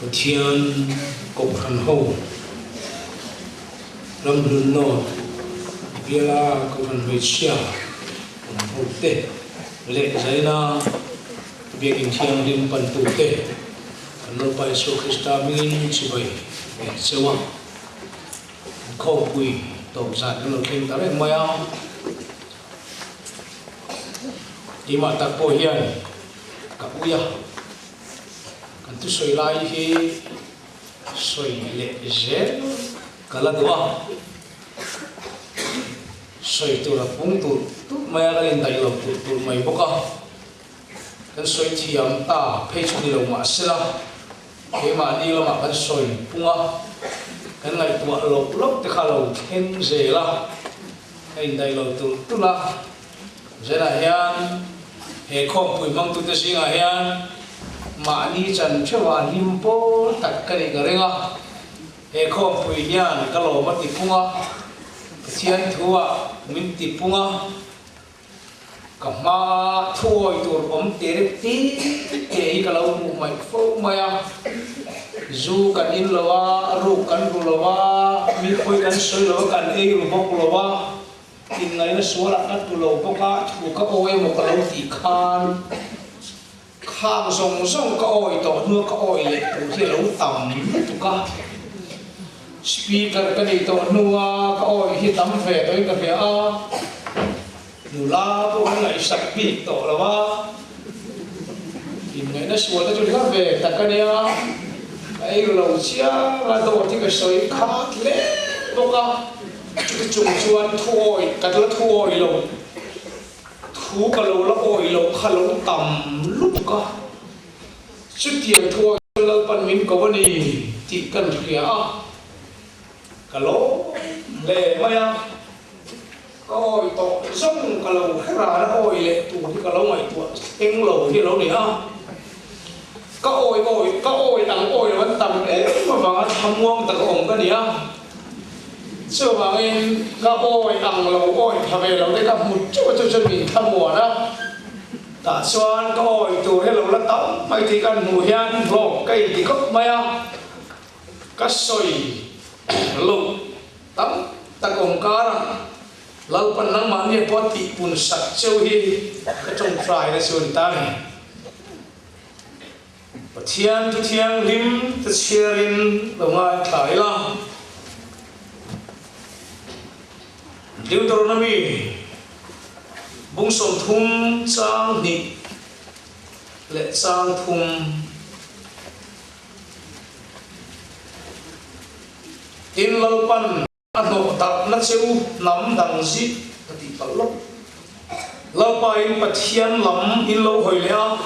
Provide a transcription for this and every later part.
Pathian cục hành hầu Ramhlun North bial cục hành hmeichhe hầu tê lệ giấy na việc in thiêng lim pan tu tê nó phải số Christa min chỉ vậy sewa khawmpui tổ giản nó kinh ta đấy mày à đi mà ta Pathian cả uya kan tu soi lai hi soi le je kala dua soi tu la pung tu maya la in dai lo tu mai boka kan soi thiam ta phei chu ni lo ma sila ke ma ni lo ma kan soi punga kan ngai tu lo lok te kha lo khen je la in dai lo tu la je la hian he khawmpui mang tu te singa hian mà đi chân cho vào lim po tất cả những cái renga he khawmpui hian ka lo ma ti punga Pathian thua min ti punga ka ma thoi tur om te ti ke ka lo mu mai fo maya zu kan in lowa ru kan ru lowa mi khoi kan soi lo kan e ru bok lowa in ngai na suala na tu lo boka thu ka oe mo ka lo ti khan khang song song ka oi to nu ka oi le tu hi lo tam tu ka speaker ka ni to nu ka oi hi tam ve toi ka ve a nu la bo ngai sak pi to la wa in ngai na sual ta chu ka ve ta ka nia ai lo chia la to ti ka soi kha le bo ka chung chuan thoi ka la thoi lo thu ka lo la oi lo kha lo tam lúc ka chút tiền thua lo pan min ko ni ti kan khia ka lo le maya oi to song ka lo khra na oi le tu ti ka lo ngai tu eng lo hi lo ni a ka oi tang oi wan tam e ma ba tham ngong ta ong ka ni a chưa bằng em các ôi ăn lâu ôi thà về lâu đấy các một chút mình tham mùa đó đã xoan các ôi từ hết lâu lát tóc mấy thì cần mùa hian lồng cây thì gốc mây à các soi lục tắm ta cùng cá đó lâu phần nắng mát như bát thị bùn sạch châu hi cái trồng fry là xuân ta này Pathian tu thiang lim tu cherin lâu mai thái la Deuteronomy bung som thum trang ni lệ trang thum in lâu pan ano tak na cheu nam dang ji ti palok lâu pa in Pathian lam in lâu hoi le a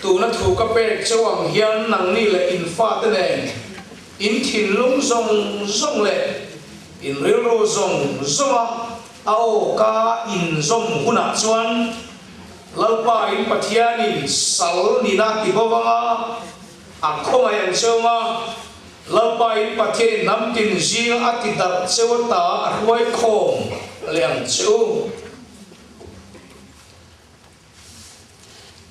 tu na thu ka pe chewang hian nang ni le in fa te ne in thin lung zong le in real ro zong zoma ao ka in zom huna chuan lalpa in Pathian in sal ni na ti bawanga a khoma yang choma lalpa in Pathian nam tin jing ati dar chewata a ruai khom liang chu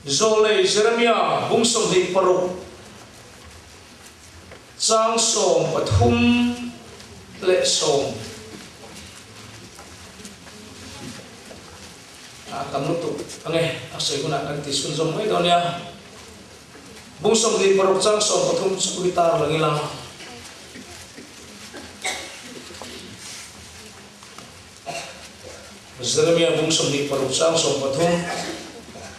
zole Zairemmawia bung som di paru chang som pathum lệ sông cầm nút tụ nghe sợi của nạn đang tỉ xuân rong mấy đó nha bung sông đi vào trang sông có thông số guitar là nghe nào Zairemmawia bung sông đi vào trang sông có thông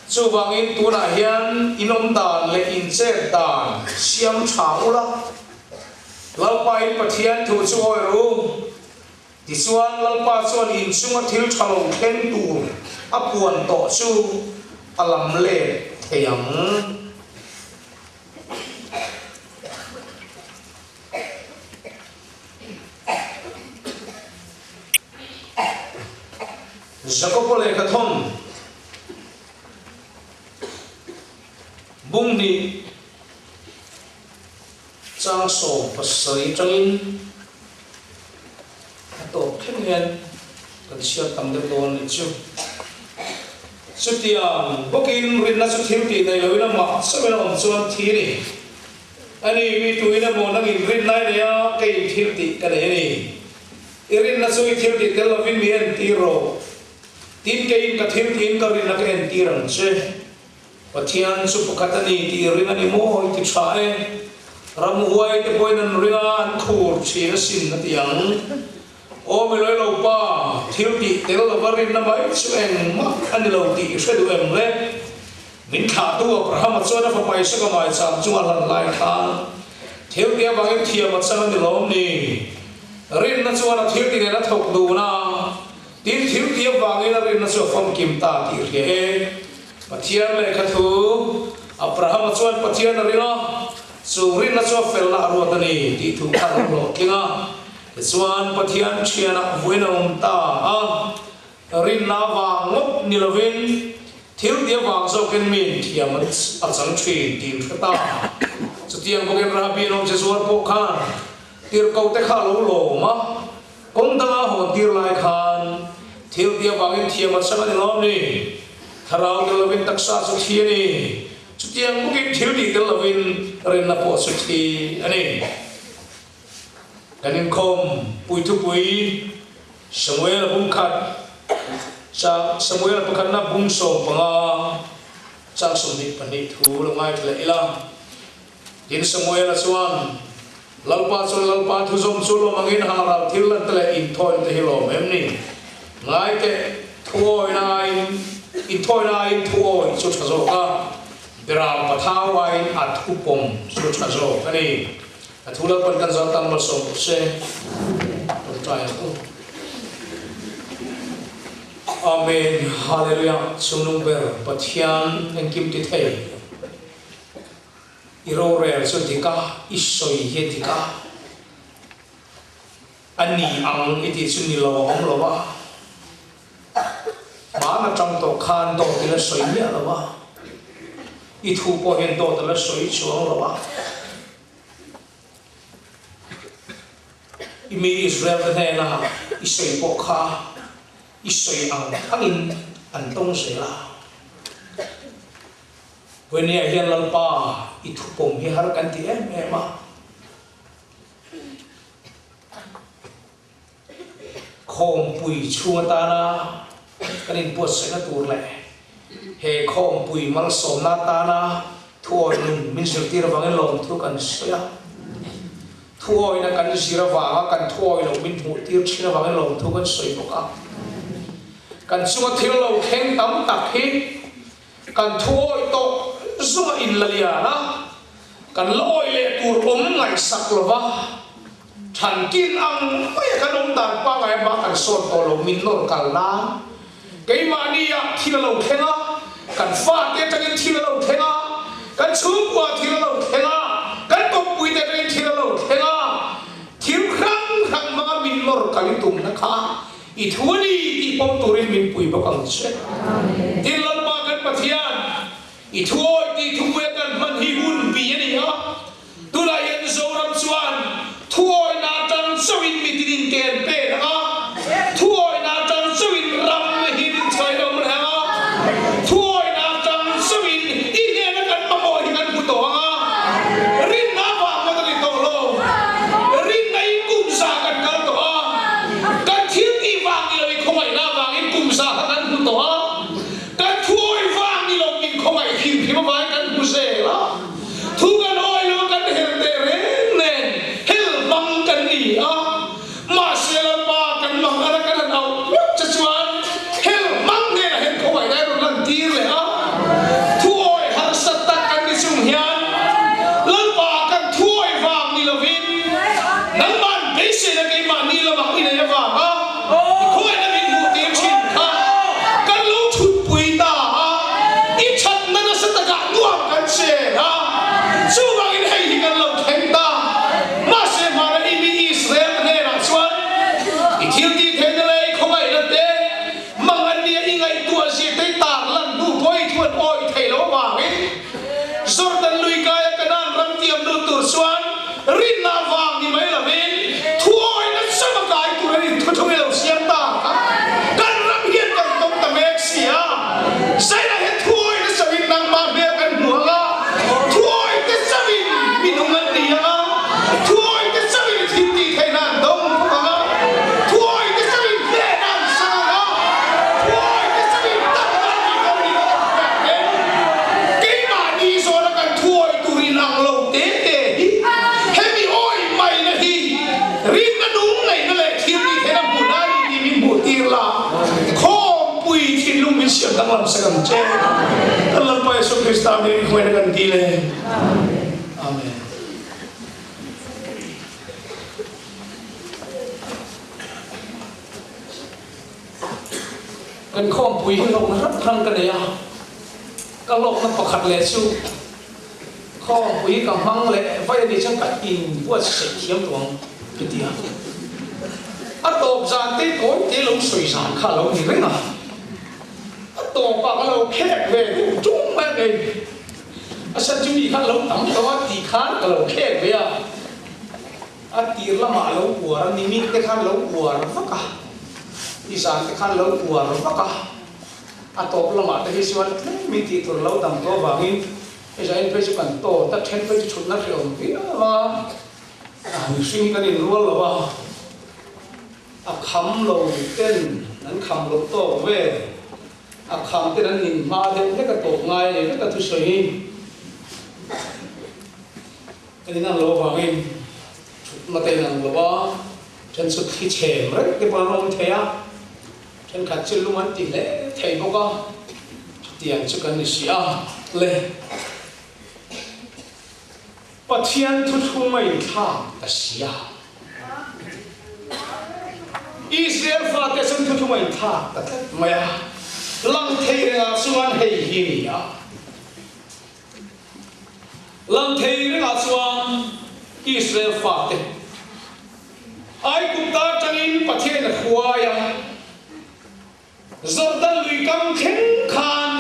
chú vàng in tu na hian inom đàn lệ in chết đàn xiêm chảo la lalpa in Pathian thu chu oi ru ti chuan lalpa chuan in chunga thil thalo khen tur a puan to chu alam le theyang zakopole ka thom bung ni trang sổ và sợi trăng tổ khen hiền cần siêu tầm được đồ này chút tiền bốc in rin là chút thiếu tiền này lấy nó mặc sao bây giờ chuan thi đi ani mi tu ina mo nang in rin nai ne ya ke thil ti ka ne ni irin na sui thil ti tel lovin mi en ti ro tin ke in ka thil ti in ka rin na ke en ti rang che Pathian su pakatani ti rin ani mo ti chae ram huai te poi nan ringa an khur chi sin na tiang o me loi lo pa thil ti tel lovarin na mai su en ma an lo ti se du em le min kha tu Abraham chona fa pai sa ka mai cham chunga lan lai kha thil ti bang thia ma chang ni lom ni rin na chona thil ti na thok du na tin thil ti bang na rin na so fam kim ta ti re Pathian le kha thu Abraham chon Pathian rina so rin na so fel la ro ta ni ti thu kha lo kinga chuan Pathian chiana voina ta a rin na wa ngop ni lovin thil dia wang so ken min thiam a chang thi ti ta chu tiang ko ken rabi nom che suar po khan tir ko te kha lo ma kong da ho tir lai khan thil dia wang in thiam a chang ni lom ni tharau ke lovin taksa chu thi ni chu tiang ko ken thil di ke lovin ren na po chu thi ani kanin khom pui thu pui Samuel bung khat cha Samuel pakhan na bung so panga chang somni pani thu lo mai tla ila tin Samuel chuan lalpa thu som chu lo mangin hara thil lan tla in thoi te hi lo mem ni ngai te thoi na in thoi na in thoi chu cha zo ka dram pathawai at upom chu cha zo ani athula pan kan zon tam mal so se try Amen hallelujah sunung ber Pathian en kim ti thei iro rel so tika isoi he tika ani ang iti sunni lo ong lo wa ma na chang to khan to ti la soi ya lo wa I thu po hen to ta la soi chuang lo wa imi Israel ta na isoi po kha isoi ang angin antong sela when ya hian lalpa ithu pom hi har kan ti em ma khawmpui chua ta na kanin po se na tur le he khawmpui mal som na ta na thuoi nun min sel tir wang lom thu kan soya thuoi na kan sira wa kan thuoi lo min mu tir china wang lom thu kan soi boka kan sunga thil lo kheng tam tak hi kan thuoi to sunga in lalia na kan loi le tur om ngai sak lova than kin ang oi kan om dan pa ngai ba kan son to lo min nor kal na cái mà đi thì là lâu thế nào cần phát cái cái thì là lâu thế nào cần xuống qua thì là lâu thế nào cần tụng bùi cái thì là lâu thế nào thiếu khăng mà mình mor cái tụng nó khá ít thua đi thì bom tuổi mình bùi bao càng chết thì lần ba cái Pathian ít thua thì thua cái mình hi hun bị này á tôi lại nhận số năm xuân thua na chân sâu in bị tin kèn bê đó thua na chân sâu in ram Thu siam tang lam sakam che kan lam pa Yesus Kristus mi khoi na kan ti le amen kan khawmpui hi lok na rat rang kan ya ka lok na pakhat le chu khawmpui ka mang le vai ni chang ka in buat se thiam tuang pitia a top zan te koi te lo soi san kha lo ni renga a top pa ka lo khek ve chung ma ge a san chu ni kha lo tam to a ti khan ka lo khek ve a tir la ma lo war ni mi te khan lo war va ka isan te khan lo war va ka a top la ma te hi siwan mi ti tur lo tam to ba ngin e ja in pe chu kan to ta then pe chu chut na khiom vi wa a ni swing kan in rual lo ba a kham lo ten nan kham lo to ve a kham te nan nin ma de le ka to ngai le ka thu soi cái nan lo ba ngin ma te nan lo ba chen su thi chem re ke ba rom the ya chen khat chil lu man ti le thei bo ka tiang chu kan ni sia le Pathian thu thu mai tha ta sia Israel fa te sun thu thu mai tha ta maya lang thei renga suan hei hi ni ya lang thei renga suan Israel fa te ai kum ta changin Pathian khua ya Jordan lui kam khen khan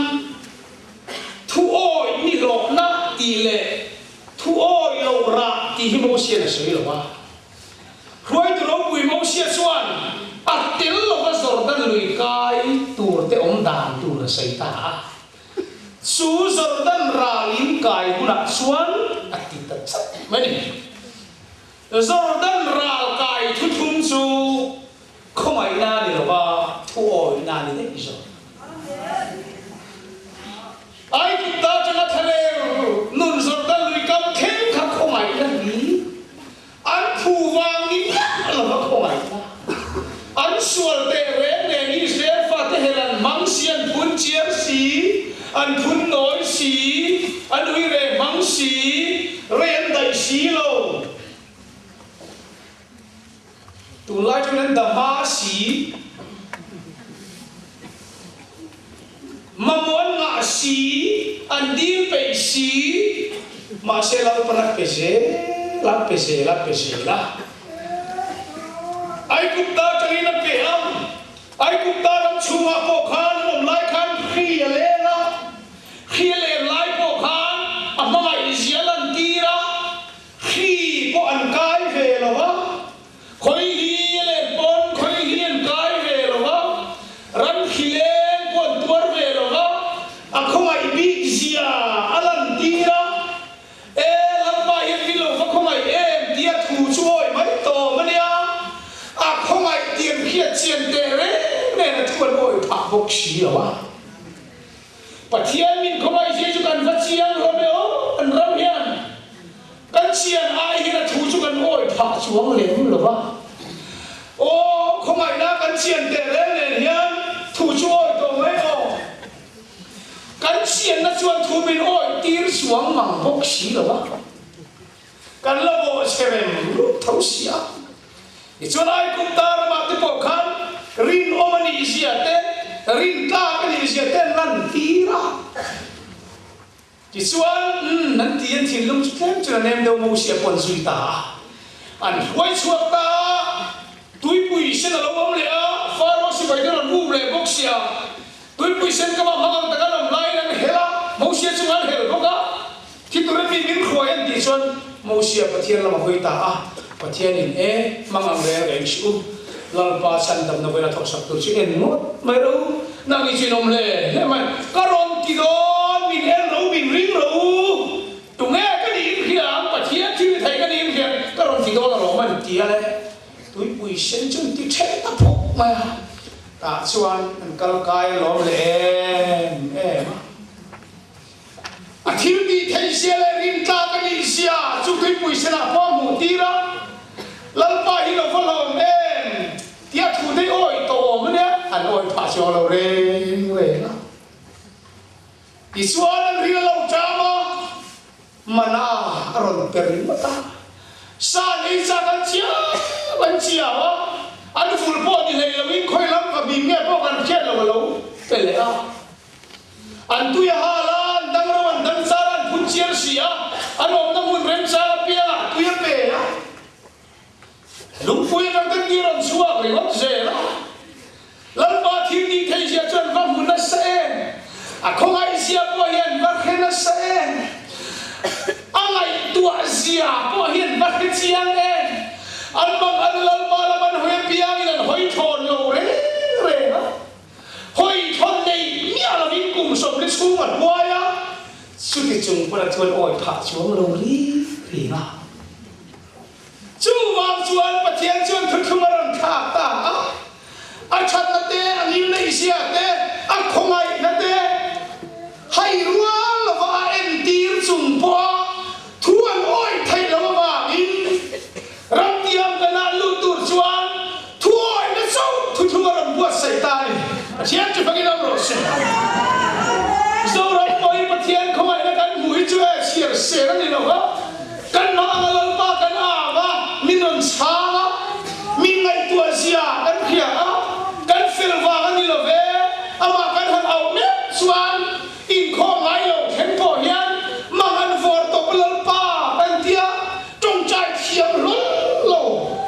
thu oi ni lo na ti le thu oi lo ra ti hi mo sia na soi lo wa roi tu lo pui mo sia suan a til lo ka Jordan lui kai tur te om dan tur na sai ta su Jordan ra lin kai buna suan a ti ta chat mani Jordan ra kai thu thum su không ai na đi đâu ba thu oi na đi đấy rồi ai chúng ta cho nó thay nun rồi ta lùi cam khen khắc không ai na đi anh phù vàng đi là nó không ai na anh sual tê vẽ nè đi sẽ phát thế là mang xiên phun chia xí anh phun nói xí anh uy về mang xí rèn đầy xí lâu tu lai cho nên đam ba xí mà muốn ngã xí anh đi về xí mà sẽ làm phần lạc bể xe là ai cũng ta cho nên là bể âm ai cũng ta đang chung mà bộ khan một lai khan khi lên lai bộ khan à mà ngày giê lần đi ra khi bộ anh cái về là vợ khối hi lên bon khối hiền cái về rồi đó rắn khi lên con tuột về rồi đó à không ai bị gì à lần đi đó lần ba hiền đi rồi không ai em tiệt thủ chui mấy tổ mấy à không ai tiền khiết tiền tệ đấy nên là tuột bội phá bốc xí rồi đó Pathian mình không ai dễ cho cần phát chiang rồi đâu anh rắm hiền cần chiang ai thì là thủ cho cần ôi phá xuống liền rồi đó ô không ai đã cần chiên để lên này hiền thủ chui tổ mấy ô cần chiên nó chuan thủ mình ôi tir xuống mảng bốc xí rồi đó cần là bộ xe về lúc thấu xía thì chuan ai cũng ta mà cái bộ khăn rin ôm anh đi xía tên rin ta cái đi xía tên lần tí ra thì chuan lần tí anh thiên lúc thêm cho nên em đâu mua xía quần duy ta anh quay chuột ta túi bụi sen là lâu ôm lẽ pharaoh si phải đó là ngu lẽ bốc xia túi bụi sen các bạn mang tất cả làm lại nên hela mau xia chúng anh hela bốc á khi tụi mình biến khỏi anh đi xuân mau xia Pathian làm hơi ta Pathian in mang ang lẽ cái chú lần ba san đầm nó về là thọ sập tôi chỉ en nốt mấy đâu năng đi chuyện ông lẽ thế mà các ron kỳ đó mình en đâu mình ring đâu tụi nghe cái gì khi làm Pathian chứ thấy cái gì khi các ron kỳ đó là lo mình kia lẽ túi bụi sen chân tí chết ta phục mà ta chuan anh cal cai lom le em à thiếu đi thấy xe lên rin ta cái gì xe chú túi bụi sen à qua mù tí đó lần ba hi đâu phải lom em tiệt thủ thấy ôi tổ mà nhá anh ôi phá cho lâu lên về đó isuan ri lo chama mana ron perin mata sa nei sa kan chia wa an ful po ni lei lo in khoi lam ka bim nge po kan khet lo pele a an tu ya hala dang ro an dang saran phun chiar sia an om na mun rem sa pia tu ya pe a lung pui kan kan ki ron suwa ri wat se la lan ba thi ni thei sia chan va mun na se a khong ai sia po hian va khen na se angai tua sia po hian va khen chiang e an bang an lal ba la man hoi piang in hoi thon lo re na hoi thon nei mia la vin kum som le su mat wa ya su ti chung pa chuan oi pha chuang lo ri na chu wang chuan Pathian chuan thu thu ran kha ta a chat na te an in nei sia te a khongai na te hai rual lo va en tir chung po thu an oi thai lo wa in ram tiam kana lu tur chuan thu oi na so thu thu ran buat sai ta ni Pathian chu phangin am ro se zo ram poi Pathian khongai na kan hui chu e siar se ni lo ha kan na ngal pa kan a wa min ron sa min ngai tua sia kan khia a kan fel wa kan ni lo ve ama kan han au me chuan in kho ngai lo khen po hian mang an for to lal pa kan tia trong chai thiam lol lo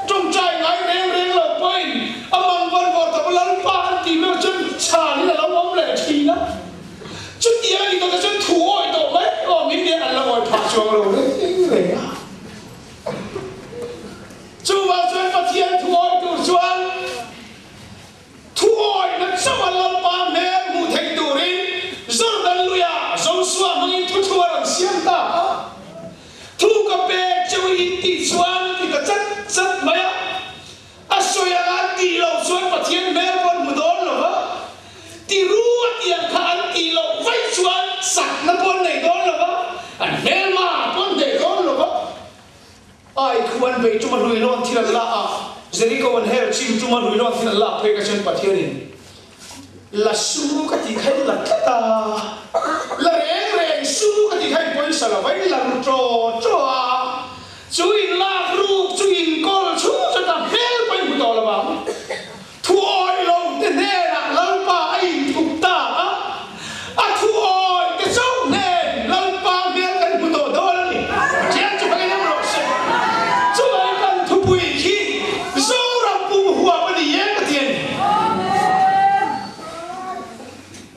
trong chai ngai reng lo poin amang von for to lal pa an ti me chun cha ni la om le thi na chút tia ni to chun thu oi to mai o min ne an la oi pha chuang lo re chu wa chuan Pathian thu oi tu chuan thu oi na chawa lal pa me mu thei tu rin Jordan luya zo suwa mangin thu thu ram siam ta thu ka pe cheu in ti chuan ti ka chat maya asoya ga ti lo chuan Pathian me pon mu don lo ha ti ruwa ti an kha an ti lo vai chuan sak na pon nei don lo ha an mel ma pon de don lo ha ai khuan be chu ma lui lon thila la a Jericho an hel chim chu ma lui lon thila la pe ka chen Pathian in la su ka ti khai la ta la reng su ka ti khai poi sa la vai la tro a chu in la ru chu in kol chu cha ta hel poi mu to la ba thu oi lo te ne la lal pa ai thuk ta a thu oi ke so ne lal pa me kan mu to do la ni chian chu ka nam ro se chu ai kan thu pui khi zo ra pu huwa pa ni ye ka tien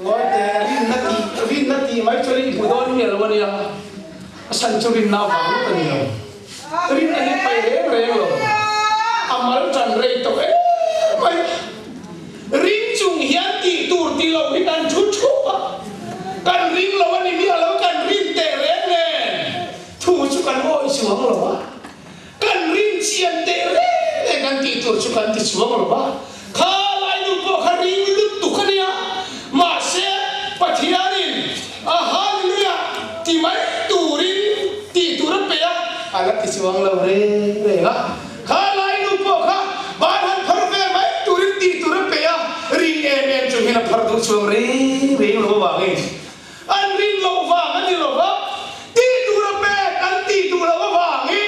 ngoi te rin na ti mai chori bu don mi lo ni ya san chori na ba ta ni lo rin na hi pai re lo amal chan re to e pai rin chung hian ti tur ti lo hi kan chu chu kan rin lo ni mi lo kan rin te re ne thu chu kan oi suang lo ba kan rin chian te re kan ti tur chu kan ti suang lo ba kha lai nu po kha rin lu tu kha ni ma se Pathianin hallelujah ti mai turin ti tur pe ala ti suang lo re ha kha lai nu po kha ban han phar ve mai turin ti tur pe ring em chu hina phar du suang re lo ba nge an ring lo wa an ni lo ba ti tur pe an ti tur lo ba nge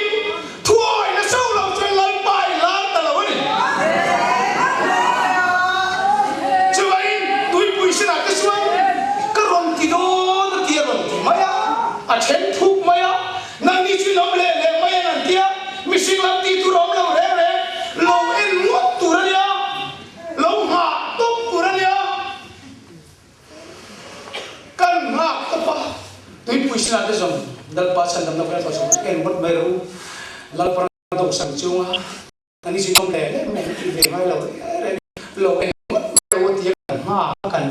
thuoi na sau lo choi lai pai la ta lo ni chu ai tui pui sina ka suang a chen thuk maya nang ni chu nom le maya nan tia mi sing lam ti tu rom lo re lo en mo tu ra ya lo ha to tu ra ya kan ha ka pa tui pui sina de som dal pa san dam na ka so en bot mai ru lal pra do sang chung ha ani chu nom le me ti ve mai lo en mo ro ti ha kan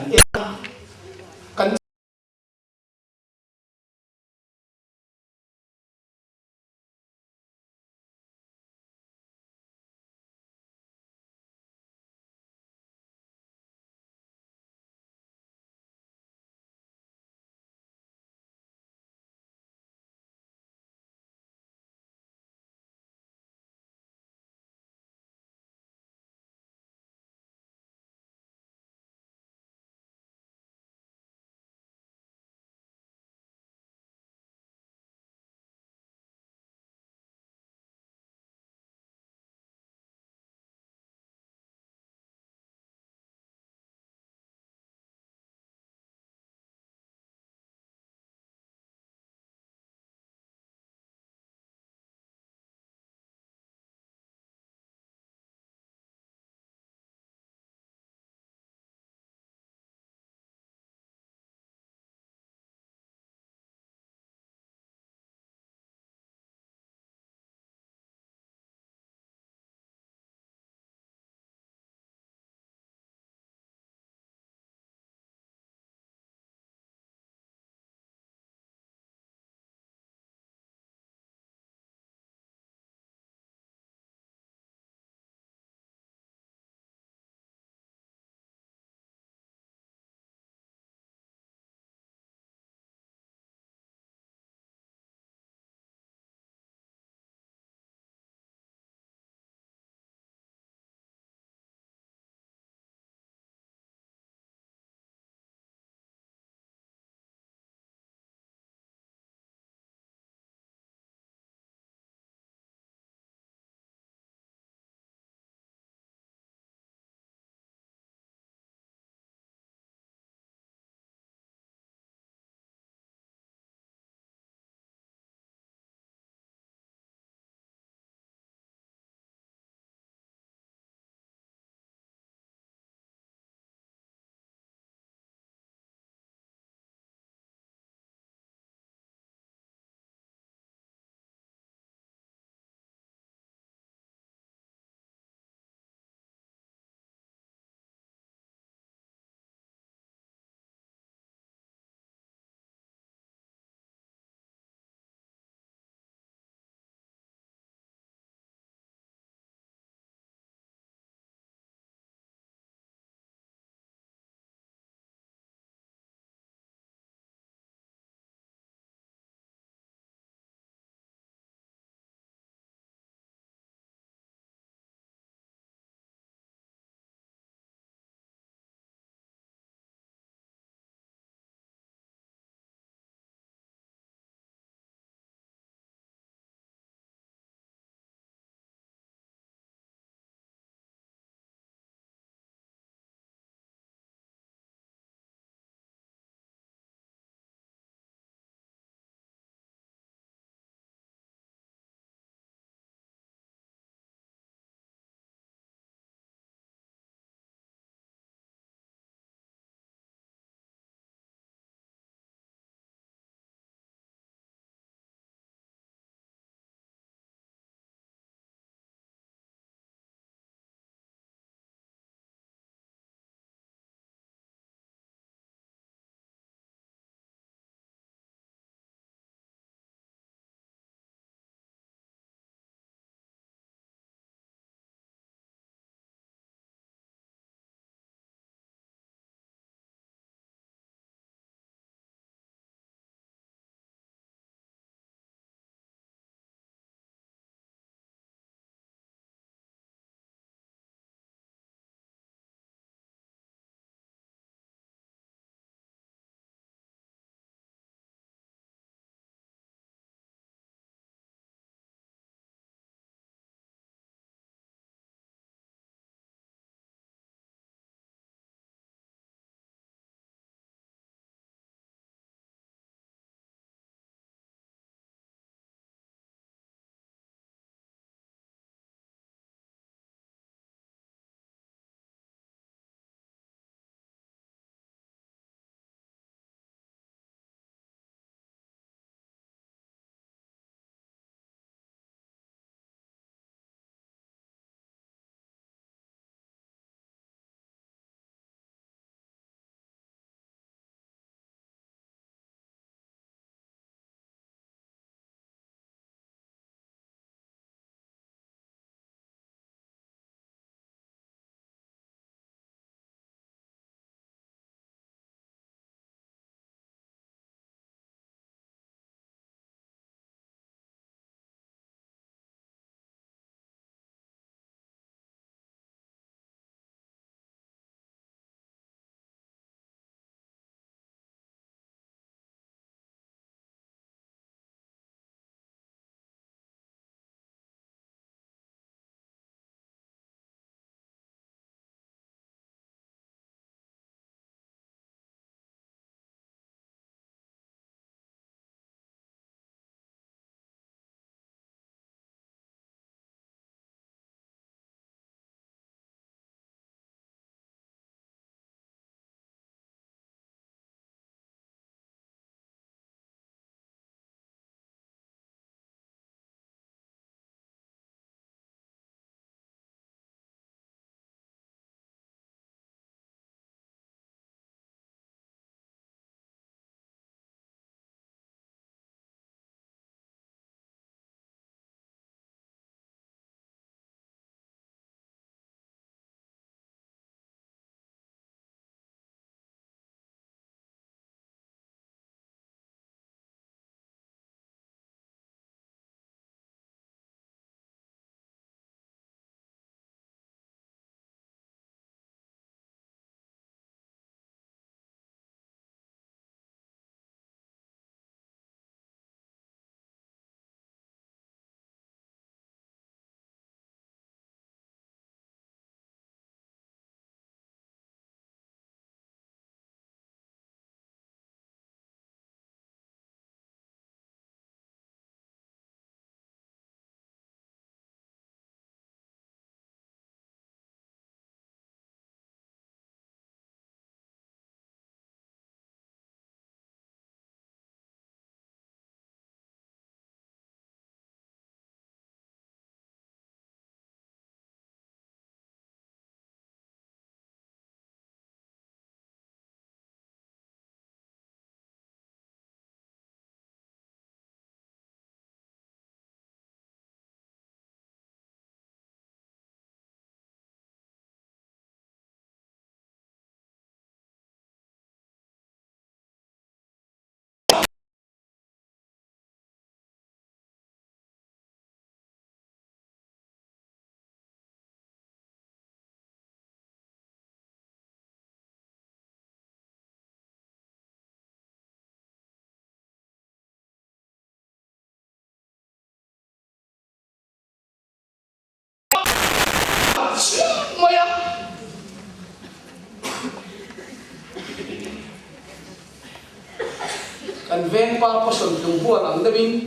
kan ven pa pason tung hua lang damin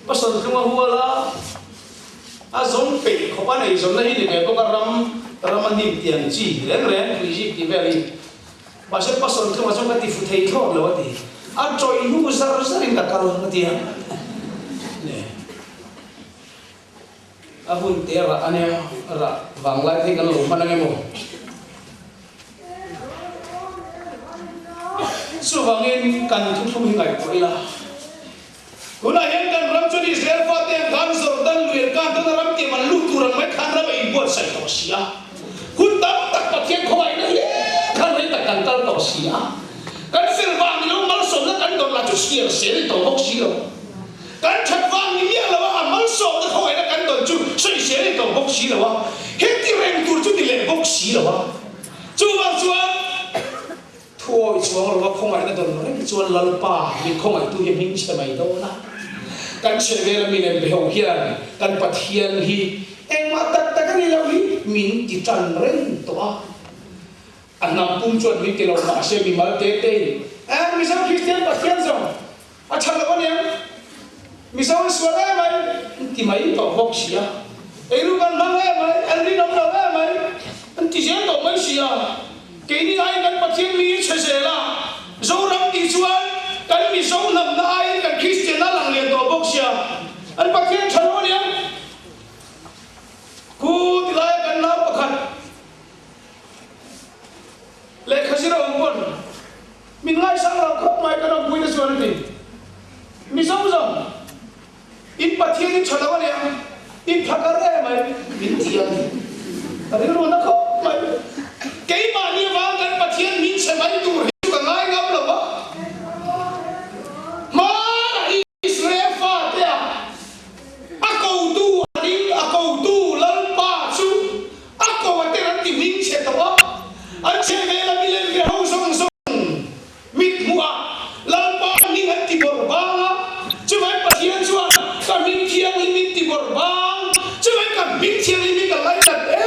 pason tung hua la a zong pe khopa nei zom na hi ni ko ram ni tiang chi ren ji ti veli ba se pason tung zong ka ti fu thei tho lo ti a choi nu zar in ka karo na ti ne a hun te ra ane ra wang lai thi kan lo manang mo su wangin kan thum hingai poila kuna hen kan ram chuni Israel fa te kan Jordan luir kan to ram ti man lu turang mai khan ra mai bot sai to sia kun tam tak Pathian khoi na ye kan ri tak kan tal to sia kan sel wang lo mal som na kan don la chu sia se to bok sia kan chat wang ni ya la wa mal som na khoi na kan don chu sai se to bok sia wa he ti reng tur chu ti le bok sia wa chu wang chuan thôi chuang lo không ai na don reng chuan lal pa mi không ai tu hmeichhe mai do na kan cheve la min em beho hian kan Pathian hi engma tak tak ni lo hi min ti tran reng to a anam pum chuan mi te lo ma se mi mal te te mi sang Christian Pathian zong a chal lo ne mi sang swala mai ti mai to bok sia eru kan mang mai an ri nom lo mai an ti jen to mai sia cái này ai cần Pathian mi chơi chơi là dấu rắm đi chuan cần mi dấu nằm na ai cần Christian na lang liền tổ bốc xia anh Pathian chơi nó nhé cú thì lại cần nào bạc khăn lệ khơi ra ông quân mình ngay sáng là khóc mai cần ông vui cái chuan này mi dấu rằng in Pathian chơi nó nhé in phật ra mày mình tiền tại vì nó khóc mày cái mà như vậy cần Pathian min sẽ mấy tuổi cả ngay ngắm là vợ mà Israel pha thế à cầu tu lần ba chú cầu ở đây là tìm min sẽ đó anh sẽ về là mi lên về hậu sông mít mua lần ba min anh tìm bờ bang chứ mấy Pathian chú cả min thiêng min tìm bờ bang chứ mấy cả min thiêng min cả lại là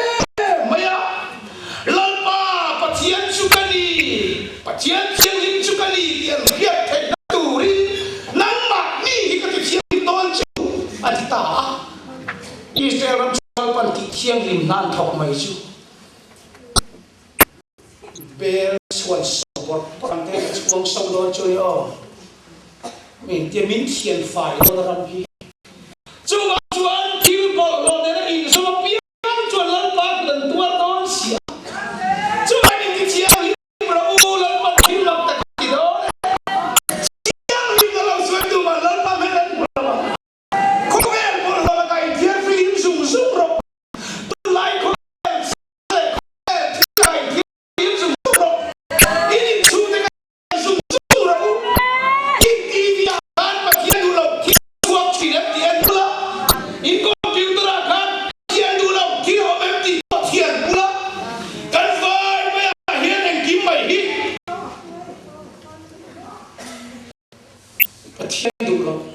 Pathian chiang lim chu kali yang hiat thai turi nang ma ni hi ka chiang ton chu atita Israel ram chal pan ti chiang lim nan thok mai chu ber swan support pan te chuang song do choi o min ti min thian fai do ram hi chu ma chuan thil bol lo ne in so piang chuan lan pa dan tua ton sia chu ma ni ti chiang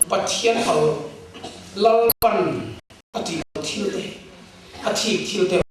Pathian hal lalpan ati thil te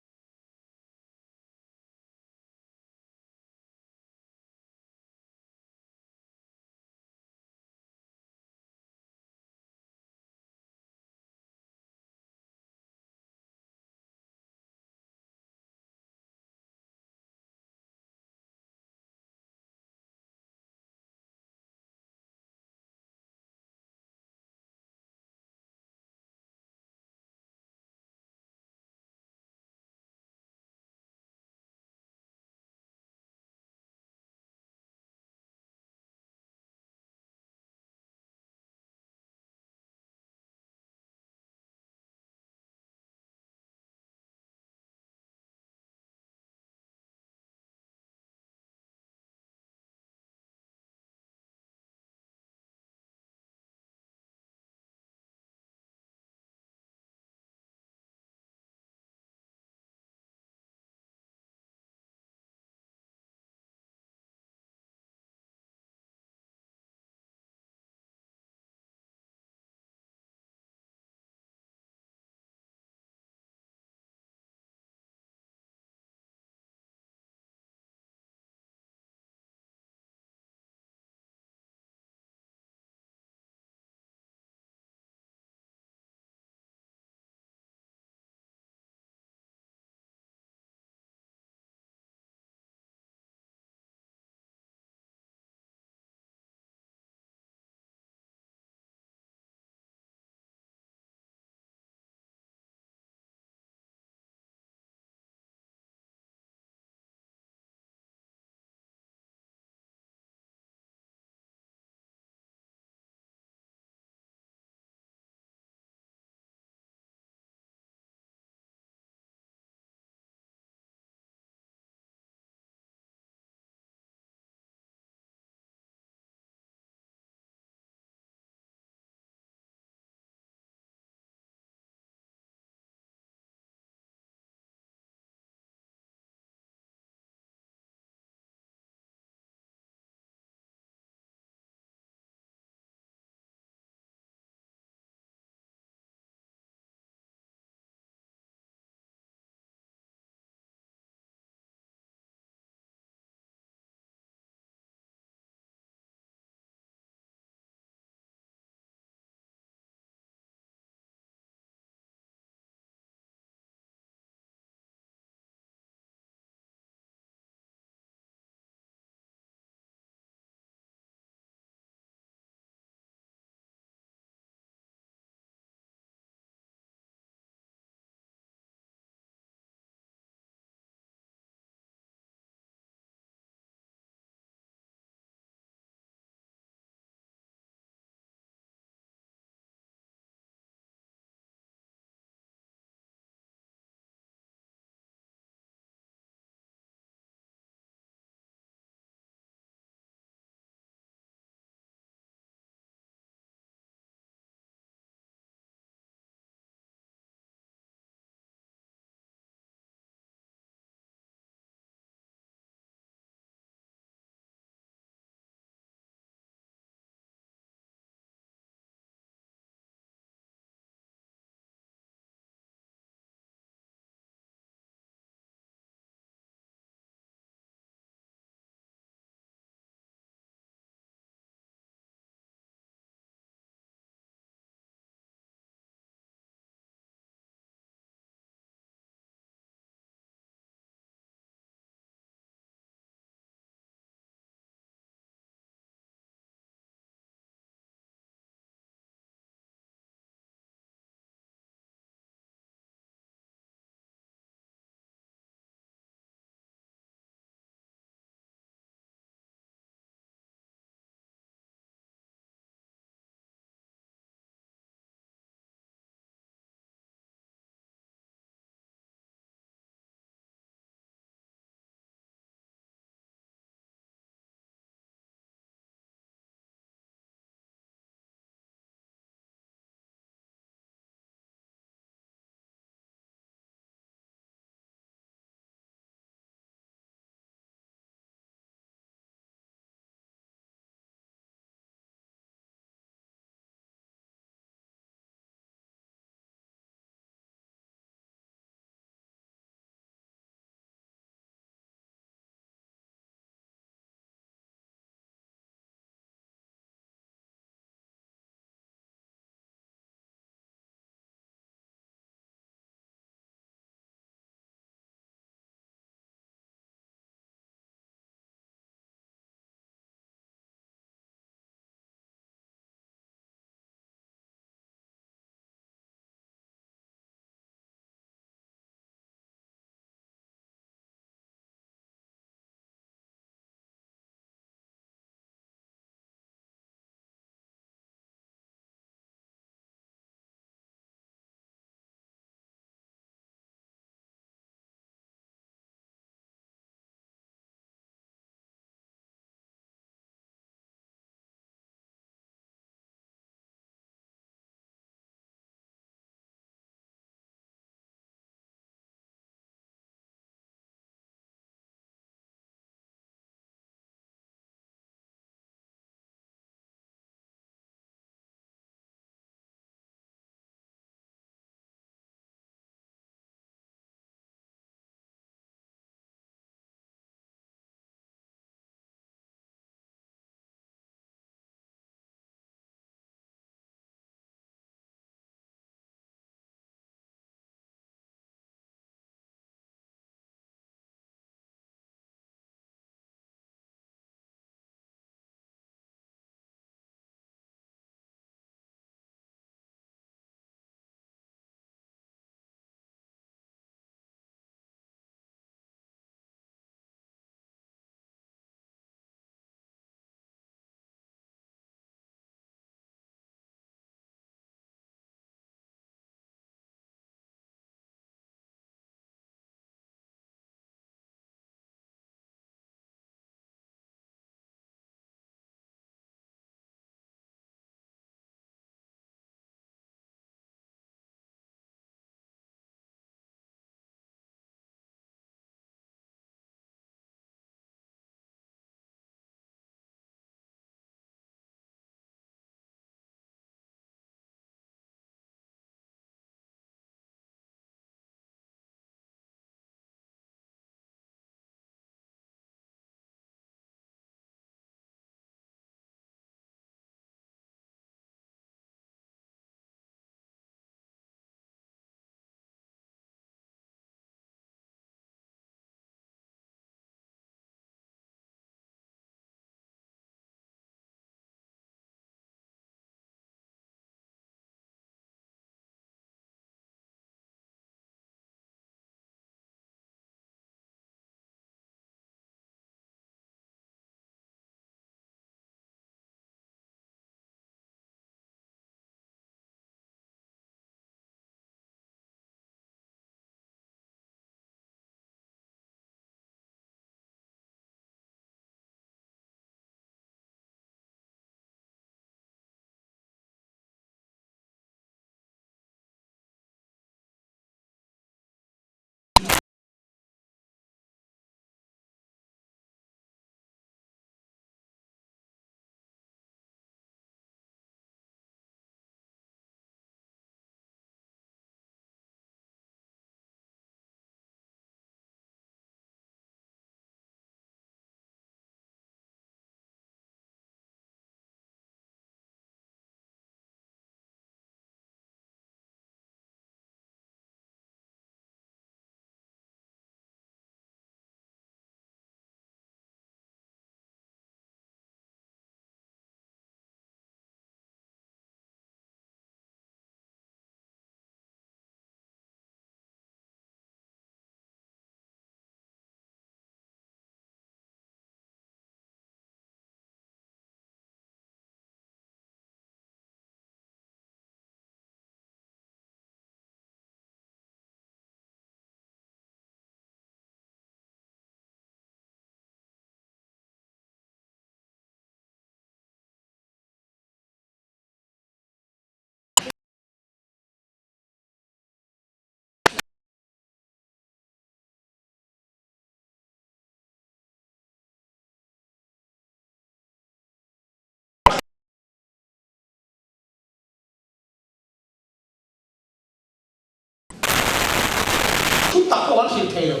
có ăn thịt thề rồi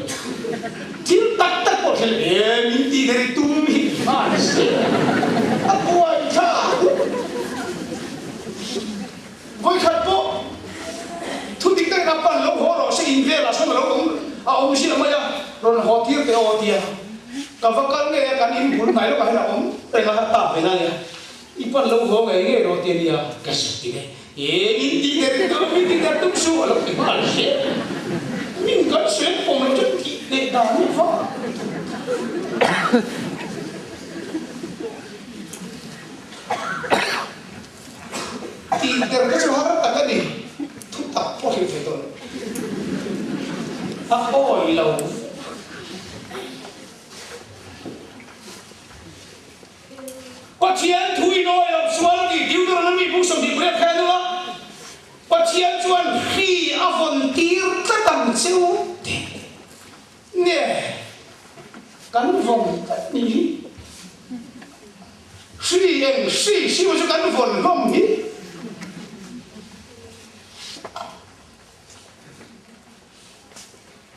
chín tắc có thề mình đi cái tung mình mà quay cha với khát bộ thu tích cái nắp bàn lâu hồ rồi sẽ in về là xong rồi ông xin làm gì rồi họ thiệt thì họ thiệt cả vợ con nghe cả in muốn này nó phải là ông đây là tạm vậy này ít bàn lâu hồ này nghe rồi tiền gì cái gì đấy mình đi cái tung xuống là cái mà sẽ mình có chuyện của mình chút thịt để đào như vậy thì cái số hóa tất cả đi thu tập có thể phải thôi ôi lâu có chuyện thui nói là xuân thì tiêu đồ nó bị bung sông thì bớt khai nữa có chuyện xuân khi avon tiêu tất tầm siêu nè cắn vòng cắn nhí suy em suy siêu cho cắn vòng vòng nhí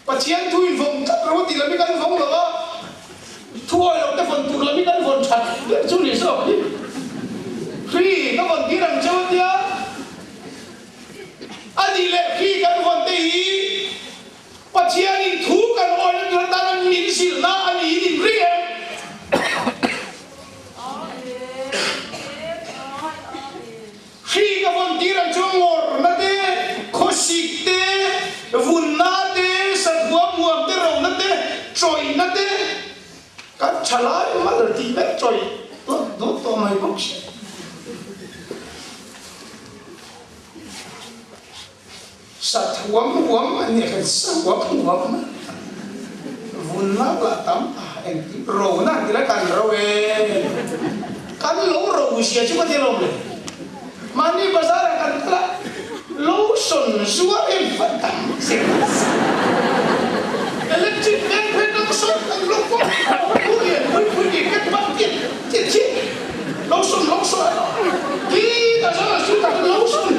và chiến thui vòng cắt rồi thì là mấy cắn vòng rồi thua rồi cái phần tụt là mấy cắn vòng chặt biết chú lý sao nhí suy các vòng kia đằng sau nhá anh đi lệ khi cắn vòng tây và chiến đi thú cắn oi nó ta đang nhìn xịn na anh đi đi riêng khi các vòng kia đằng sau ngồi nó thế khó xịt thế vun na thế sạch quá muộn thế rồi nó thế trôi nó thế cắt chả lại mà là tí bé trôi đốt to mày bốc sạch huống anh nhỉ sạch huống vun na là tắm anh rồi na thì lại cắn rồi cắn lỗ rồi xia chứ có thể làm được mà đi bazar là cắn lại lỗ sồn xua em vẫn tắm electric fan phải nó sốt anh lỗ có vui gì cái bắt chết lỗ sồn khi ta sao là chúng ta lỗ sồn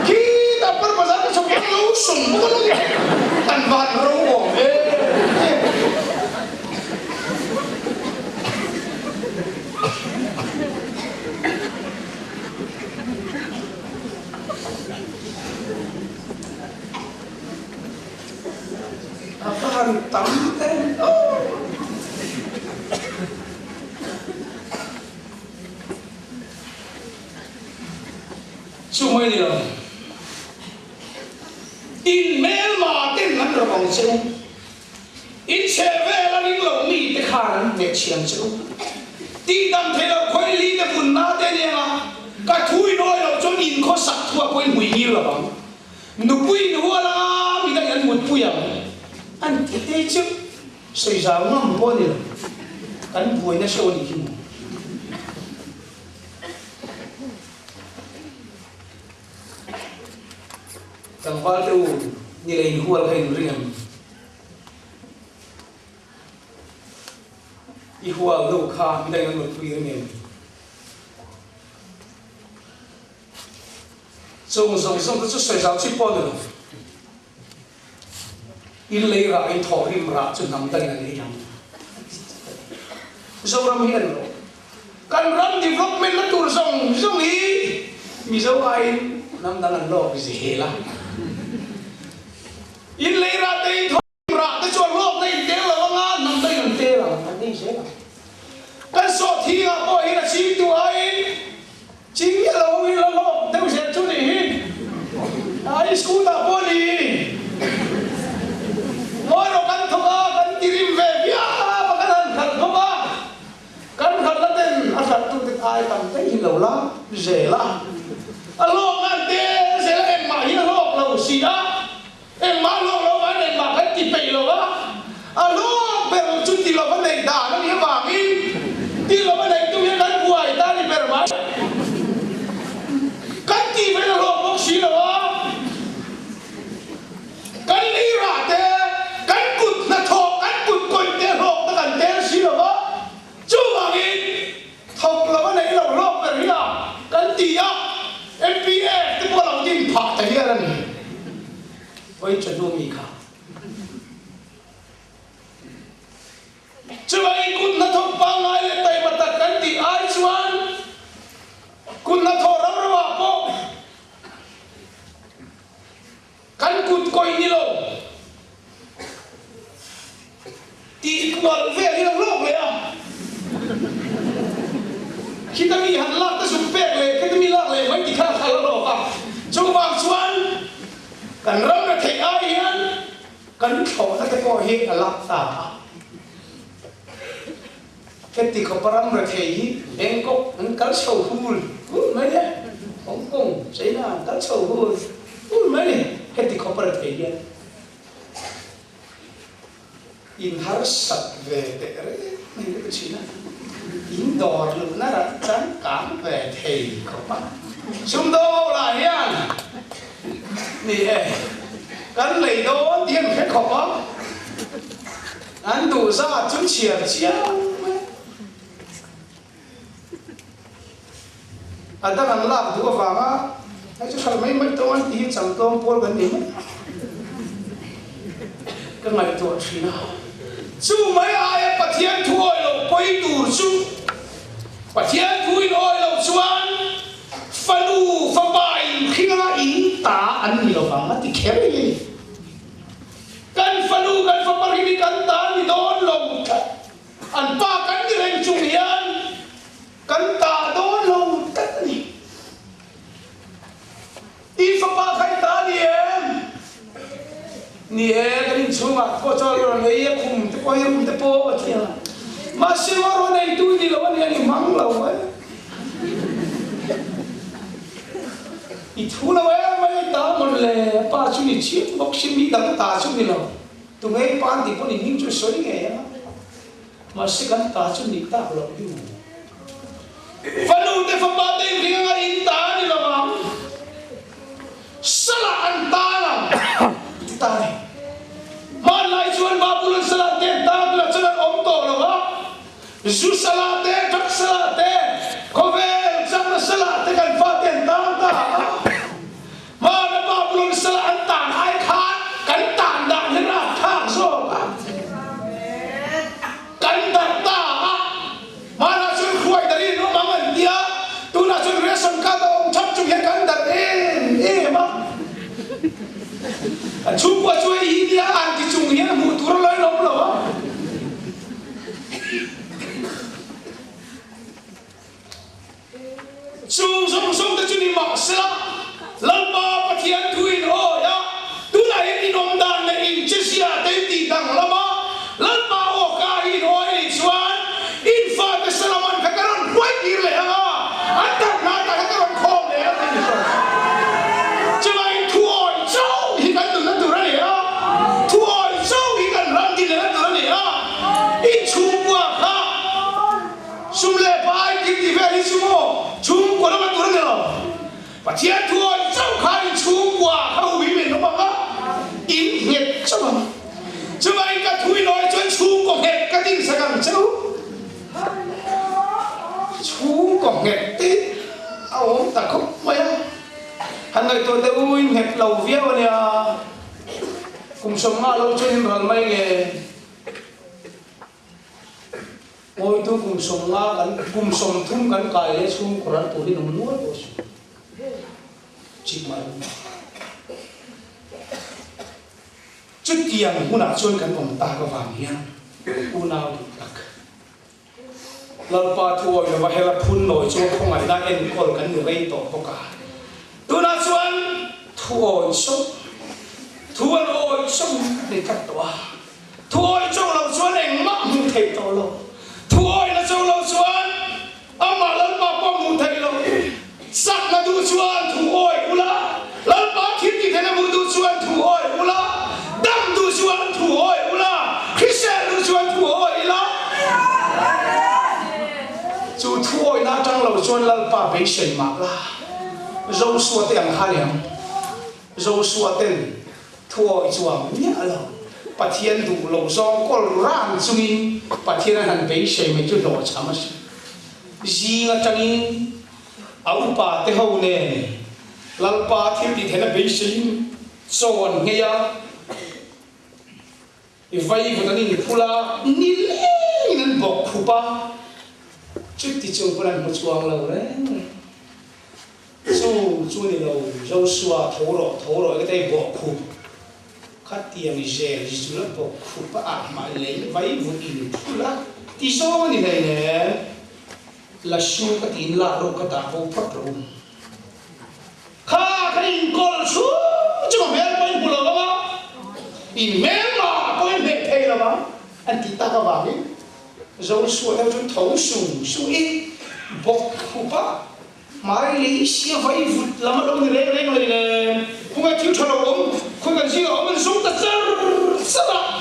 khi ta bắt bazar cái xong cái lỗ sồn không có gì tàn vạn râu bò apaan tắm thế xung quanh đi đâu in mail mà tên hắn rồi còn xêu in xe về là những lẩu mì để khăn để chiang xêu đi đâm thế là quay lý để vun na tên này mà cái thui nói là cho in khó sạch thua quay mùi nhiều là bằng nụ quỳ nụ hoa là mình đang ăn một quỳ à anh thế chứ sợi giáo nó không có gì cắn vui nó sâu đi chứ thằng hoa tiêu như là hoa là hình riêng y hoa đâu kha mình đang ăn một quỳ này xong cái sợi giáo chip bao được in lấy ra in thọ rim ra cho nằm tay này đi nhầm sau đó hiền rồi căn rắn development nó tụt xong ý mi dâu ai năm đang ăn lo cái gì là in lấy ra tay thọ rim ra cái chỗ lốp tay té là ngang nằm tay nằm té là anh đi sẽ là cái số thi à bôi là chỉ tụi ai chính là ông ấy là lốp theo sẽ chút này ai school ta bôi đi mỗi đồ cắn thua cắn tirim về bia mà cắn ăn thật không á cắn thật là tên ăn thật tôi được ai cầm thấy thì lâu lắm dễ lắm lô ăn tê dễ là em mà hiên lô lâu xì á em mà lô bán em mà cái tì bậy lâu á lô bèo chút tì lâu vấn đề đà nó đi vàng đi tì lâu vấn đề tôi biết cắn quài ta đi bèo mà cắn tì với là lô bốc xì lâu á cắn lý ra tê cắn cụt là thọ cắn cụt cồn tê hộp ta cần tê xí rồi đó chú vàng đi thọc là vấn đề lâu lộp rồi đó cắn tì á MPF tức là lòng tin phạt tại kia là này với chân đua mì khá Chuan kun na thok pa ngai le tai mata kan ti ai chuan kun na tho ram rawa po kan kut koi ni lo ti kwal ve hi lo le a kita mi han lak ta sum pek le kita mi lak le mai ti kha kha lo ka chu bang chuan kan ram na thei ai hian kan tho ta te ko hi alak ta cái tỷ có param rồi thì Bangkok anh cắt sầu hul mấy đấy Hồng Kông thế nào cắt sầu hul mấy đấy cái tỷ có param thì vậy in har sat về để đấy mấy cái chuyện này in đỏ luôn nó là chán cảm về thì có pa chúng đâu là hiền nè cái này đó tiền phải có anh đủ ra chút tiền chiao ada kan lah dua fanga, aja kalau main tuan tiada cantum pol kan ni, kan mai tuan China, cuma ayah Pathian tuai lo poi tur cu, Pathian tuai lo cuan, falu fabai khinga ta an ni lo fanga ti kere ni, kan falu kan fabai ni kan ta ni don lo, an pa kan ni reng cungian, kan ta don lo. Đi phá ba khai ta đi em cái hình chung à có cho rồi lấy khum te coi khum te po thì mà xem rồi này tôi đi lâu này anh mắng lâu ấy ít thu lâu ấy mấy ta một lệ ba chú đi chết bốc xin đi đằng ta chú đi lâu tụi ngay pan thì có những chuyện sôi nghe mà sẽ gắn ta chú đi ta lâu đi phần te phá ba te riêng anh ta đi lâu salah antara kita ni, malai cuan babulun salah te tak la cuan om to lo ha, zu salah te tak salah te, kovel jangan salah te kan faten tak ta, mana babulun salah antara ai khat kan tanda hira thang so kan ta mana cuan kuai dari no mangan dia, tu na cuan reson kata om chap cuan kan dar chung qua chui ý dia ăn thì chung hiền mù tu rồi lắm rồi chung ta chung đi mặc sla lần ba Pathian thui nó ya tu lại đi nom đàn này in chết xia tên tì đằng lắm á lần ba ô ca in oi in xuan in pha cái salaman cái con quay đi lẹ à anh ta nói cái con khom lẹ Pathian tuan châu khai chung qua hậu bí mình nó bằng á in nhiệt cho bằng chứ mà anh cả thui nói cho chung có nghẹt cái tin sẽ càng châu chung có nghẹt tít ông ta không mấy hắn nói tôi đâu nghẹt lầu viêu nè cùng sống mà lâu cho nên bằng mấy nghề ôi tôi cùng sống mà cùng sống thung gắn cài lấy chung của hắn tôi đi nằm nuốt rồi chỉ mà chút tiền của nào chuyên cán bóng ta có vàng hiền của nào được đặc lần ba thua rồi mà hay là phun nổi cho không phải đang em còn cán người gây tổ có cả tôi nào chuyên thua rồi sống để cắt tòa thua trong lòng chuyên anh mắc mù thầy tổ lo thua là trong lòng chuyên ông mà lần ba qua mù thầy lo sắc là du chuan thủ oi ula lần ba thiên thì thế nào du chuan thủ oi ula đâm du chuan thủ oi ula khi xe du chuan thủ oi ula chú thủ oi na trong lâu chuan lần ba bị sấy mạc la dâu xua tiền khai liang dâu xua tiền thủ oi chuan nhẹ lo Pathian đủ lâu song có ran chung in Pathian hắn bị sấy mấy chút lỗ chả mà gì ngắt chẳng in ông bà thế hậu nè lần ba thiên thì thế là bị sinh tròn nghe ya vay của tani ni pula ni bọc khupa chút thì chung con ăn một chuang lâu đấy chú đi lâu rau xua thấu rồi cái tay bọc khu khát tiền dễ chú là bọc khupa mà lấy váy một in chú là tí số như này nè là su cái tiền là rồi cái ta vô phát rồi khá cái in con chú chứ mà mẹ bay bù lâu mà in mẹ mà có em mẹ thay là mà anh tí ta có bảo ấy rau xua theo chúng thấu su ít bọc khupa mà lấy xe váy vụt làm ở đâu như thế này nè không ai thiếu cho nó ốm không cần gì ốm mình sống tất rất là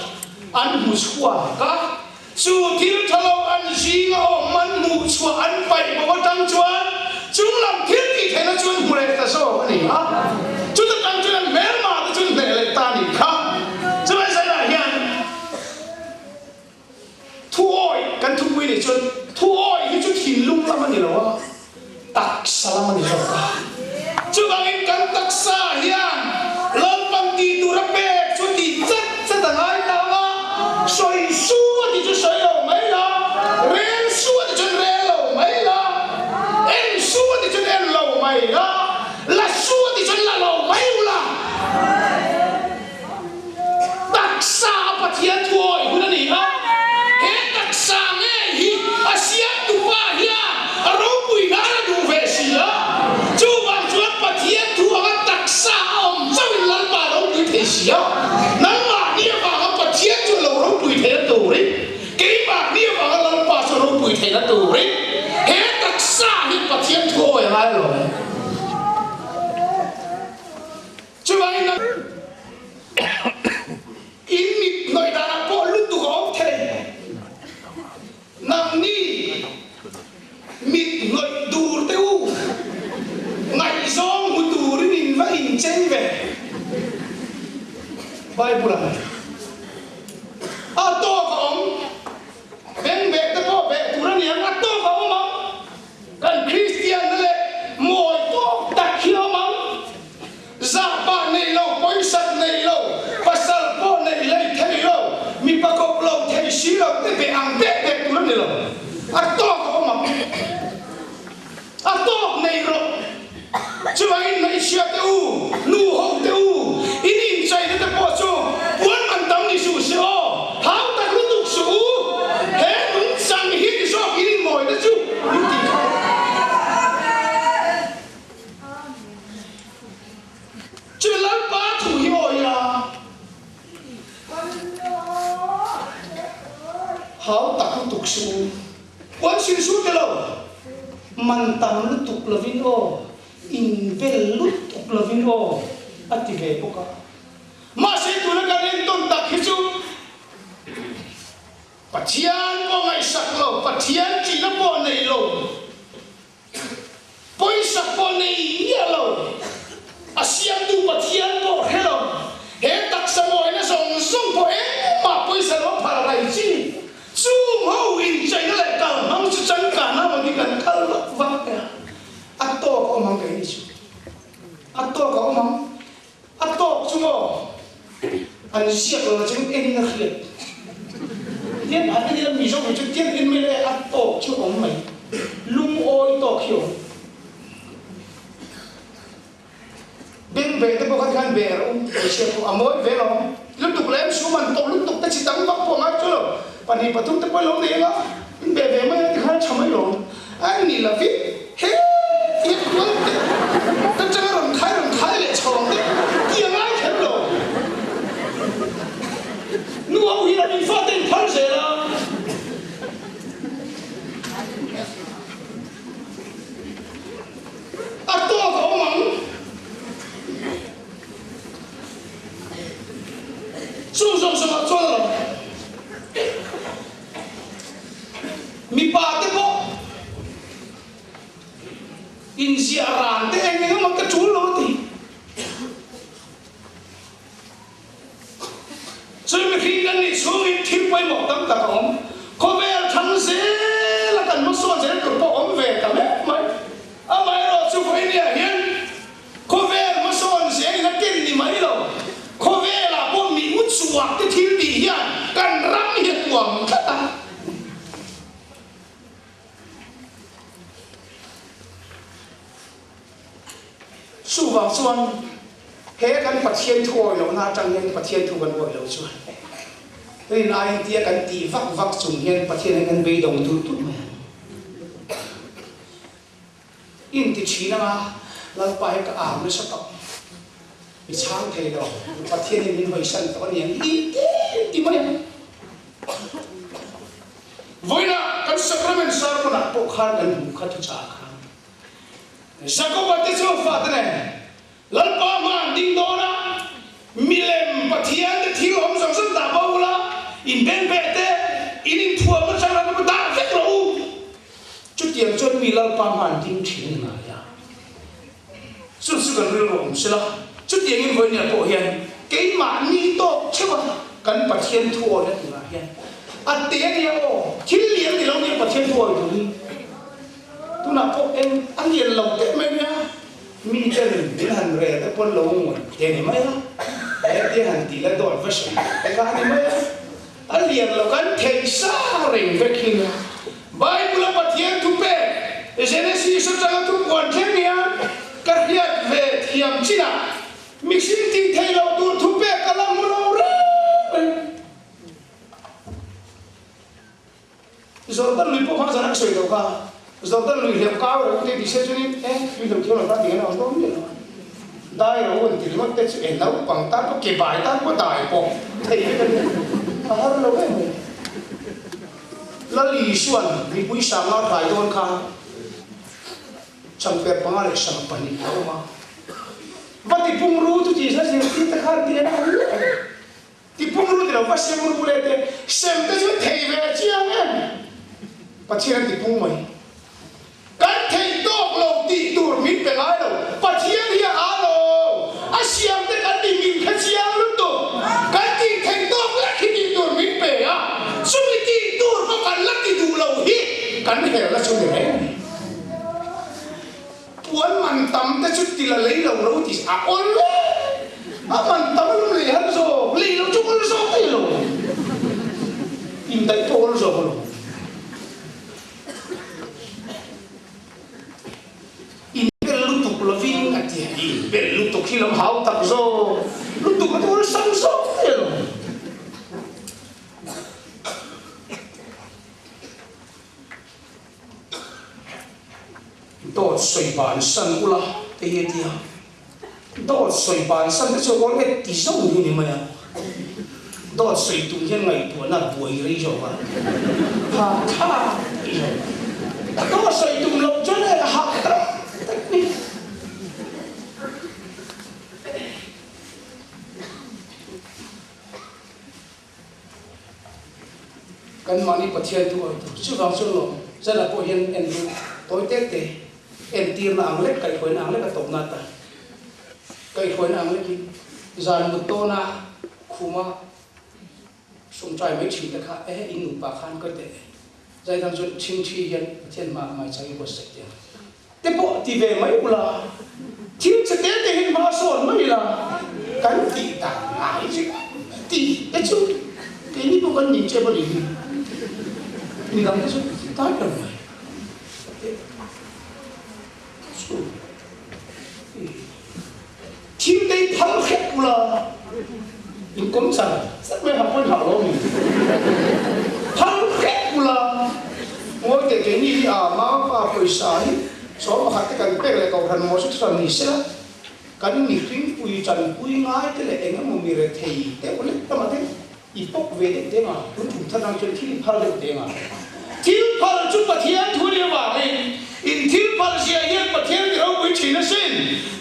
ăn mù xua cả chú thiếu cho nó ăn gì ốm ăn mù xua ăn bậy mà có tăng chuan chúng làm thiết thì thấy nó chuan mù này ta sao anh ấy hả chúng ta tăng chuan mẹ mà ta chuan mẹ lại ta đi không chứ bây giờ là hiện thu oi cần thu quy để chuan thu oi cái chút thìn lung lắm anh ấy đâu tak salaman di surga. Coba ingkang taksa hian lampang tidur rape cuti cet setengah tawa soi suwa di ju soi lo mai la ren suwa di ju ren lo mai la en suwa di ju en lo mai la suwa di ju la lo mai la taksa Pathian thôi kuna ni ha he taksa nge hi asia tu pa hian khawmpui ngara du ve sila chu bang chuan Pathian thu ang taksa om chawin lan ba khawmpui the sia nan ma ni ba ga Pathian chu lo khawmpui the tu ri ke ba ni ba ga lan pa chu khawmpui the tu ri he taksa hi Pathian thu oi lai lo chu bang na in mit noi da na po lu tu om the nang ni mít ngồi đùa tiêu ngày gió một đùa đi nhìn và in trên về bài bùa này à to không bên bề tới có bề bùa này à to không mà cần Christian này mỗi to đặc hiệu mà giả ba này lâu bói sắt này lâu pasal po này lấy thay lâu mi ba cốc lâu thay xí lâu để về ăn bề bùa này lâu à to không mà atop nei ro chuang in nei sia te u nu ho te u in chai te po chu buan man tam ni su se o hau ta lu tu su he nun sang hi ni so in moi te chu lu ti chu lan ba thu hi o ya hau ta lu tu su buan sin su te lo mantam lu tuk lovin o invel lu tuk lovin o ati ve poka ma se tu na ganen ton tak hichu Pathian ko ngai sak lo Pathian chi na po nei lo poi sak po nei ya lo asiam tu Pathian po hello he tak sa mo na song song po ma poi sa lo para lai chi zoom ho in chai na le kal mang chu chan ka na mo ni kan kal va ka ato ko mang ka ni chu ato ko mang ato chu mo an siak lo chu en na khiat tiên an ni mi so chu tiên in me le ato chu om mai lung oi to khio bên về tới bao gan về rồi siak ko amoi ve lo lúc tục lem su man to lúc tục ta chỉ tắm bắc po ma chu lo bạn đi bắt thúc tới quay lông này đó, bè bè mới khai chấm mấy lông, anh nhìn là viết hết, hết luôn, tất cả làm khai lại chồng đấy, tiếng ai hết rồi, nuôi gì là bị phát tên phán sẽ là, à to có mắng, sung sung sung mà cho rồi. Mi ba te po in siaran te anh nó mà cái chú lo thì rồi mình khi cái này xuống in thiếu quay một tấm cả ông có vẻ thằng dễ là cần một số dễ được bỏ ông về cả mấy à mấy rồi chú phải đi à hiền có vẻ một số dễ là cái gì mấy rồi có vẻ là bọn mình út suộc cái thiếu gì hiền cần răng hiền quảng khát ta vào xuân hết cái Pathian thua rồi na chẳng nên Pathian thua gần rồi lâu xuân thì nay tia cái tì vắc vắc sùng hiền Pathian cái bê đồng tụt tụt mà in thì chỉ là bài cái ảm nó sắp tóc bị sáng thầy rồi Pathian nên hồi sân có niềm tí mấy với là cái sacrament sao mà nạp bộ khăn gần bụng khát cho sao có bạn tiếp xúc phát này lần ba mà đinh đó na milem Pathian để thiếu ông sản xuất đảm bảo là in bên bề thế in thua nó sang là nó đã hết rồi chút tiền cho mình lần ba mà đinh chuyện này à sự sự gần rồi ông sẽ là chút tiền in với nhà bộ hiền cái mà ni to chứ mà cần Pathian thua đấy là hiền anh tiền nhiều chín liền thì lâu nhiều Pathian thua rồi tôi nói cô em ăn liền lòng tết mấy nhá mi chân đến hàng rẻ tới con lâu rồi tiền này mấy á em đi hàng tỷ là đòi vất cái cái này mấy á ăn liền lòng cái thầy xa rình về khi nào bài của Pathian thu về Genesis sắp ra thu quan thế nhá các hiện về thiềm chi nào mình xin tin thầy lâu tôi thu về cả lòng lâu rồi rồi ta lùi bộ phá ra nó sôi đầu cả rồi ta lùi hiệp cao rồi thì sẽ cho nên vì đồng thiếu là ta tiếng nào đó nữa đây là ổn thì mất tết sự ẩn nấu bằng ta có kịp bài ta có tài bỏ thầy cái này ta hết lâu đấy là lì xuân vì buổi sáng nó phải đón khá chẳng phải bằng lại sáng phần đi đâu mà và thì phung ru tu chỉ là gì thì ta khá tiền nào thì phung ru thì đâu phải xem ru lên thế xem tới chỗ thầy về chiang em Pathian thì phung mày cái thầy tốt lâu tỷ tuổi mình phải nói đâu Pathian thì alo xem tới cái gì mình phải chiang lúc đó cái gì thầy tốt là khi tỷ tuổi mình phải à số mình tỷ tuổi có cần lắc thì đủ lâu hít cần hiểu là số đấy cuốn mình tắm tới chút thì là lấy lòng lâu thì ôn mình tắm lúc này hết rồi lấy lâu chút nó rồi thì rồi in tay thôi rồi in cái lúc tục là vinh anh chị in cái lúc tục khi làm hảo tập rồi lúc tục nó thôi sẵn sóc thế rồi đó xoay bàn sân u la thế hệ dia đó xoay bàn sân cái chỗ con cái tí sông như này mà đó xoay tung hiện ngày tuổi là buổi rồi rồi mà ha đó xoay tung lâu cho nên là học đó cần mani Pathian tu ở chứ không chứ lòng rất là có hiện em tối tết thì em tiền là ăn lết cái khối ăn lết cái tổng nát cái khối ăn lết gì dàn một tô na khu ma sung trai mấy chỉ tất cả in nụ bạc khan cái tệ dây thằng chuyện chinh chi hiện trên mạng mày chạy qua sạch tiền tiếp bộ thì về mấy là thiếu sẽ tết thì hình mà sồn mấy là cái tỷ tảng ngải chứ tỷ cái chút cái này không cần nhìn chơi bao nhiêu mình làm cái chút tái cần này thiếu đây thắng khép là những công sản rất mấy học quân học đâu mình thắng khép là ngồi cái gì mà buổi sáng số mà hạt cái cần bê lại cầu thần một chút phần gì sẽ cần nhị tuyến quỳ trần quỳ ngái thế là anh em một người thầy thế có lẽ tao mà thế ít bốc về để thế mà cũng chúng ta đang chơi thiếu phật được thế mà thiếu phật chút Pathian thu đi vào này in thiếu phật gì hiện Pathian thì ông quý chỉ nó xin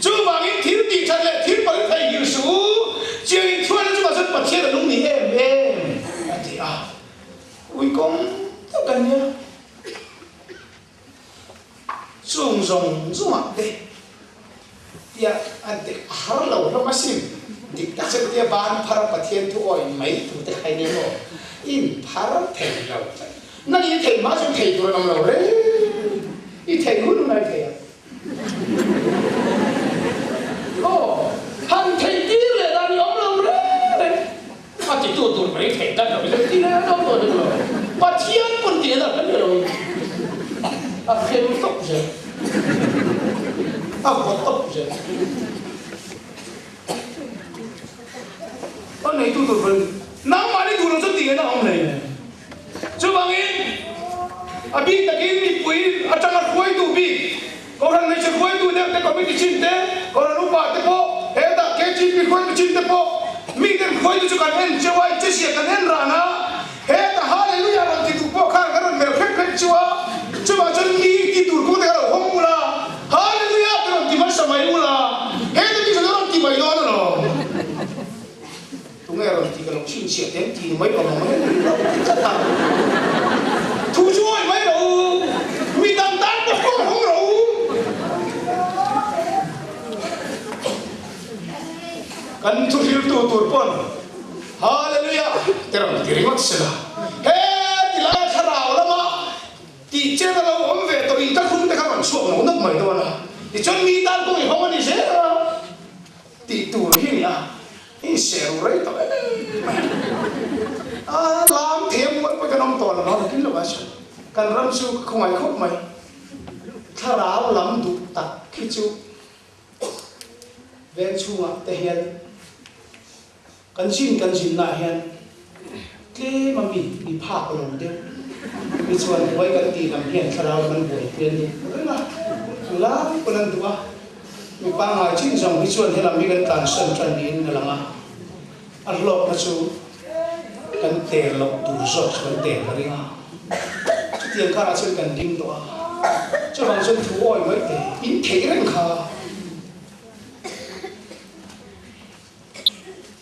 chú vào in thiếu tỷ thật lệ thiếu phật thầy nhiều số chỉ in thua nó chú vào rất Pathian là lúc này em thì quý công tất cả nhá sung rồng rung mặt đấy thì anh thì hở lâu nó mà xin thì các sự kia ban phara Pathian thu oi mấy thu thế hay nên rồi in phara thầy lâu nó như thầy má trong thầy tôi làm lâu đấy đi thầy luôn này thầy hắn thầy kia là đang nhóm lâu đấy mà chỉ tôi mấy thầy đang ở đây thì nó đâu rồi được rồi Pathian còn tiền là cái rồi thêm tóc rồi có tóc rồi abi takin ni pui atanga khoi tu bi ko ran nei se khoi tu de te committee chin te ko ran upa te po he da ke chin bi khoi chin te po mi den khoi tu kan en chewai che sia kan en rana he ta hallelujah ran ti tu po khan ran me phek phek chwa chwa chan mi ki tur ko de ro hom la hallelujah ran ti ma samai ula he ta ki ran ti bai lo no tu nghe ran ti kan chin sia tem ti mai ko ma mai thu chui mấy đâu mi tầm tán một con không rượu cần thu phiêu tu tu pon hallelujah terang kiri mat sila he tila kharao lama ti che da lo om ve to i ta khum te khaman suak no nak mai do na ti chon mi tan ko i hom ni se ti tu hi ni a i se rai to làm thêm một cái nông toàn là nó kín là bao nhiêu cần râm su không ai khóc mày thà ráo lắm đủ tạt khi chú ven chu à te hiền cần xin lại hiền thế mà mình phá cái lòng đeo mình xuân quay cần tì làm hiền thà ráo mình buổi tiền đi đấy là lắm cái lần thứ ba mình ba ngày chín dòng mình xuân hay làm mình cần tàn sân trần đến là ngà ăn lộc mà chú kan te lo tu so kan te ringa tiang kha chun kan ding do cho bang chun thu oi mai te in the ren kha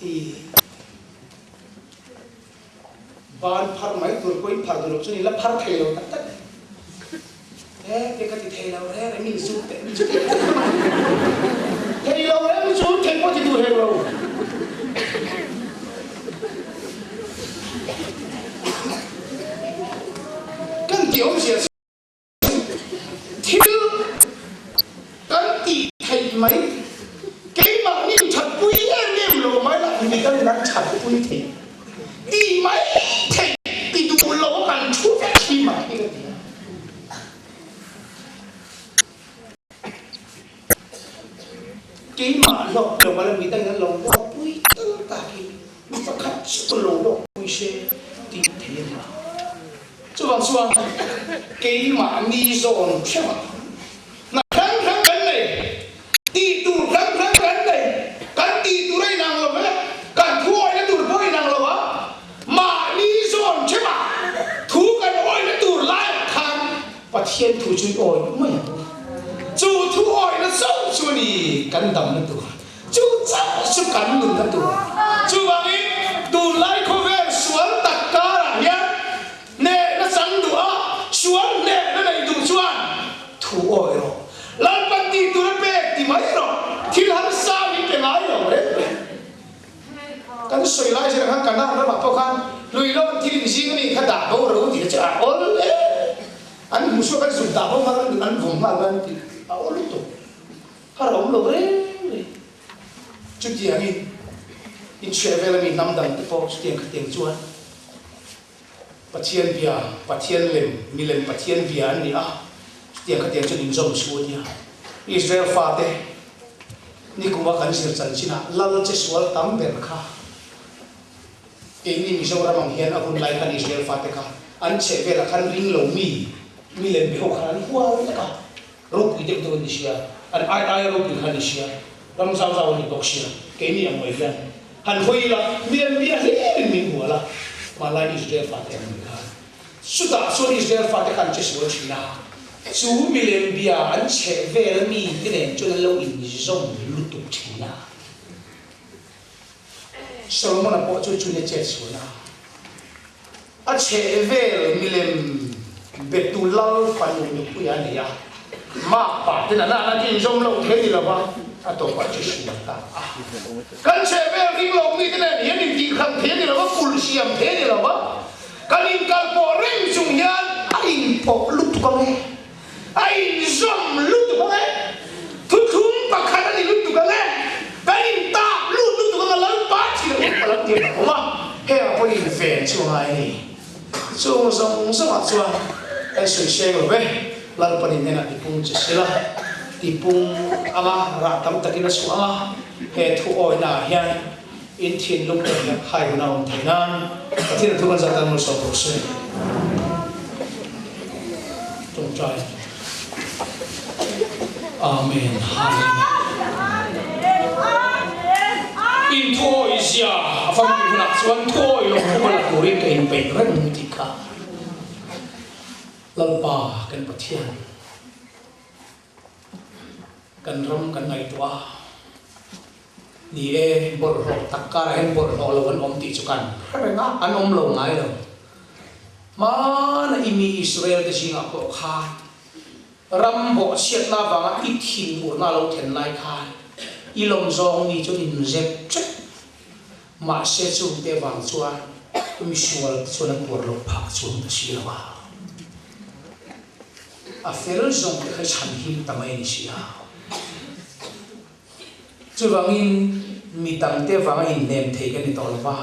ti ban phar mai tur koi phar do chun la phar the lo tak tak te ka ti the lo re mi su te te lo re mi su te ko ti du he lo kiểu gì thiếu cái gì thầy mấy cái mà nhìn thật quý em em lộ mấy lại vì cái này thật quý thì đi mấy thầy đi đủ lộ bằng chút khi mà cái mà lộ lộ mà làm gì đây là lộ lộ quý tất cả cái mình phải khắc sự lộ lộ quý xe đi thế mà chú bằng xuân cái mà mi dồn thế mà là kháng cái này đi tu kháng cái này cái đi tu đây nàng rồi đấy cái thua nó tu bơi nàng rồi á mà mi dồn thế mà thú cái oi nó tu lại kháng và thiên thủ chui oi mày chú thú oi nó sống chú đi cắn đầm nó tu chú chắc chú cắn lưng nó tu chú bằng ấy tu lại không về xuống tất cả là nhá nè nó sẵn đủ xuống nè nó này đủ xuống thủ ôi rồi lần bắt đi tụi nó bê thì mấy rồi thì hắn sao những cái lái rồi đấy cái sợi lái sẽ hắn cả năm nó bảo khăn lùi lo thì mình riêng mình khá đạp đâu rồi thì chả ôi đấy anh một số cái dùng đạp không mà anh vùng mà anh thì ôi lúc tụ hắn ống rồi đấy chút gì anh in chuyện về là mình nằm đằng thì có tiền chuan Pathian bia, Pathian lem Pathian bia ni a, tiang katiang chun in zom suat ya. Israel fate, ni kuma kan sir chan china, lal che sual tam ber kha. Ini misora mang hian akun lai kan Israel fate kha. An che ve la kan ring lo mi lem biho khan huwa la ka. Ruk ide tu ni sia, an ai ruk ni khan sia. Ram sao ni tok sia. Ke ni am mai hian. Han hoi la mian bia hi min huwa la. Malai Israel fate sudah so Israel fate kan che sual china chu milem bia an che ve mi ti nen chu lo in zong lu tu china Solomon apo chu chu ne che sual na a che ve milem betulal pan ni pu ya ne ya ma pa ti na na ti zong lo the ni la ba a to pa che sual ta kan che ve ring lo mi ti nen ye ni ti kham the ni la ba pul siam the ni la ba kanin kalpo ring sung yan ain po lut ko me ain zom lut ko me thuthum pakhan ni lut ko me kanin ta lut ko me lan pa chi ko lan ti ko ma he a po in fe chu ai ni so ma chuan ai sui se go be lan pa ni na ti pung che sila ti pung anga ra tam takina su anga he thu oi na hian in thiên lúc này là hai nào thầy nan thiên thu quan gia tăng một số bổ sung trai amen in thôi xia phong bị nặng xuân thôi lo không là tuổi cái bệnh rất nguy kịch cả lần ba cái Pathian kan ram kan ngai tua ni e bor ro takara hen bor ro lawan om ti chukan nga an om lo ngai lo ma na imi Israel te singa ko kha ram bo siat na wanga i thin ur na lo then lai kha i lom zong ni chu in zep chek ma se chu te wang chuan mi sual chuan bor lo pha chuan ta si lawa a fel zong te khai chan him tamai ni sia chú vangin mi tam te vangin nem thei cái này tol va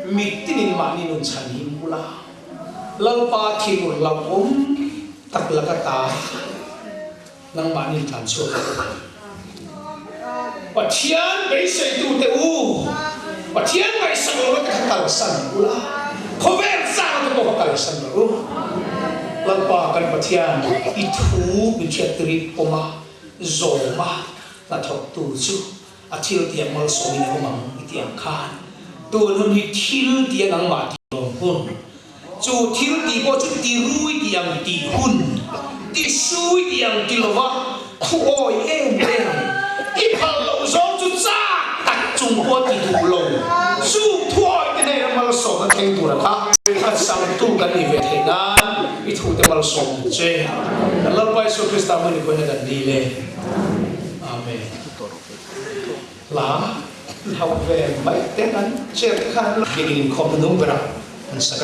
mi tin ma ni nun chan him pula lau pa thi ur lau tak la ka ta nang ma ni than chu Pathian be se tu te u Pathian mai sang lo ka kal san pula khover sang to ko kal san ro lau pa kan Pathian I thu bi chetri poma zoma là thọc tu chú, thiêu tiệm mal số này không bằng tiệm khan, tu luôn đi thiêu tiệm ngang mặt tiệm hun, chú thiêu tiệm có chút tiệm ruồi tiệm tiệm hun, tiệm suy tiệm tiệm lova, ôi em, ít hàng lẩu rong chút xa, đặt Trung Quốc tiệm thủ lẩu, chú thôi cái này là mal số cái thanh tu là khác, sang tu cái này về thế nào, ít thu tiệm mal số chơi, Allah bay số Christa mình có thể đặt đi lên. Amen. Là học về mấy tiếng Anh, chơi khăn, cái gì không nung bера, anh sẽ